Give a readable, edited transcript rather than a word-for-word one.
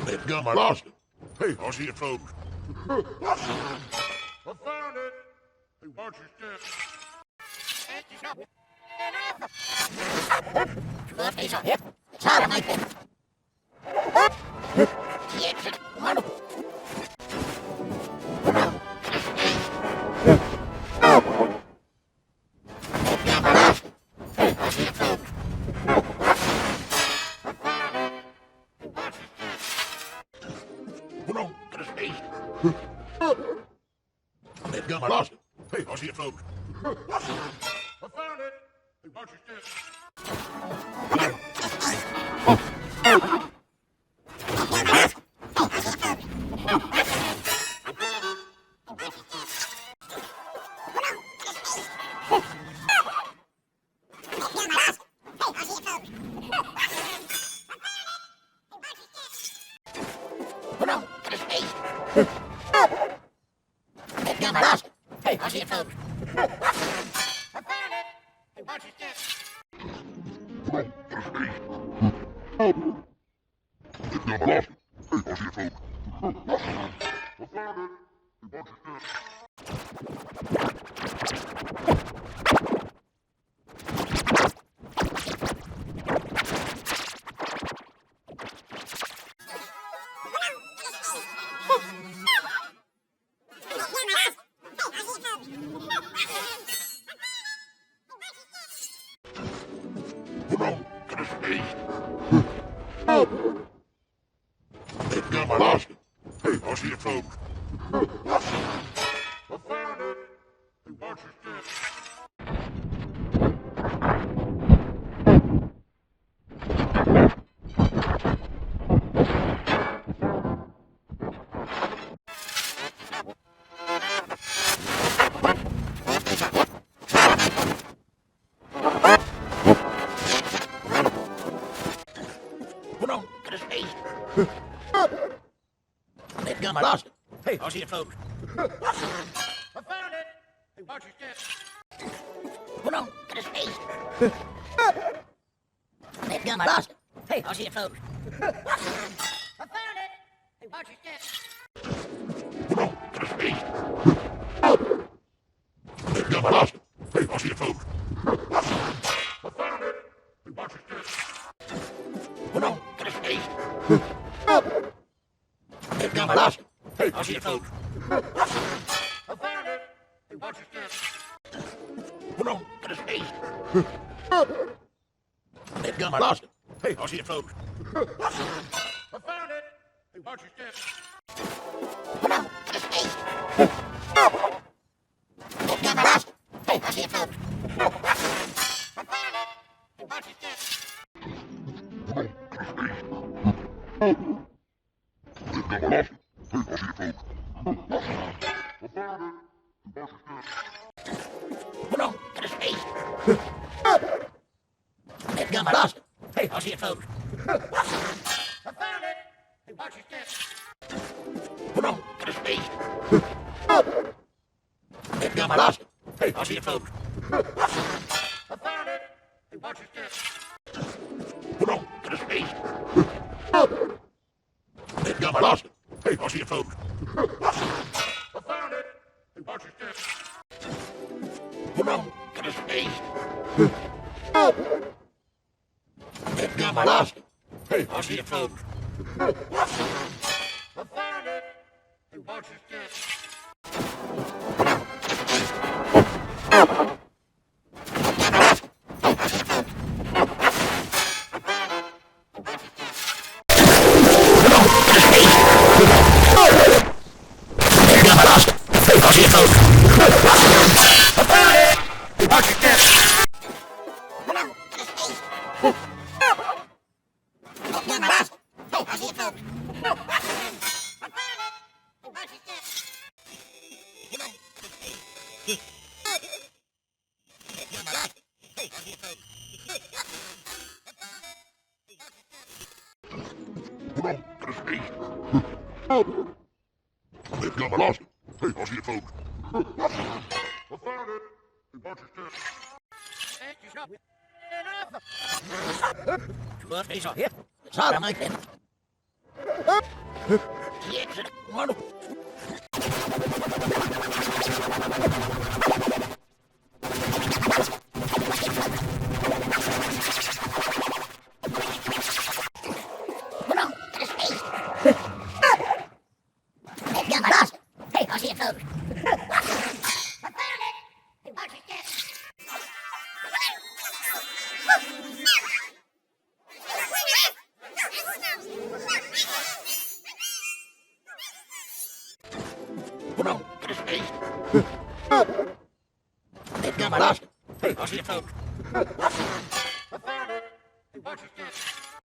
They've got my lost it. Hey, I'll see you folks. I found it. Hey, watch your They've got my lost it. Hey, I'll see you folks. I found it. Hey, watch your Hey, I'll see you folks. I found it. Hey, watch your step. They've got my lost it. Hey, I'll see you folks. I found it. Hey, watch your step. They've got my lost it. Hey, I'll see you folks. I found it. Hey, watch your step. Hold on, got his face. They've got my lost it. Hey, I'll see you folks. I found it. Hey, watch your step. Hold on, got his face. They've got my lost it. Hey, I'll see you folks. I found it. Hey, watch your step. Hold on, got his face. They've got my lost it. Hey, I'll see you folks. I found it. Hey, watch your step. Hold on, got his face. They've got my lost it. Hey, I'll see you folks. I found it. Hey, watch your step. Hold on, got his face. They've got my lost it. Hey, I'll see you folks. I found it. Hey, watch your step. Hold on, got his face. They've got my lost it. Hey, I'll see you folks. I found it. Hold on, got his face. They've got my lost it. Hey, I'll see you folks. I found it. Hey, watch your step. Hold on, got his face. They've got my lost it. Hey, I'll see you folks. I found it. Hey, watch your step. Hold on, got his face. They've got my lost it. Hey, I'll see you folks. I found it. Hey, watch your step. Hold on, got his face. Ik ga maar los. Hey, als je vloog. I found it. And watch it get. Ik ga maar los. Hey, als je vloog. I found it. And watch it get. Wat is er? Zou dat maar kennen? Hey, als je het Ik ga maar los. Hey, als je het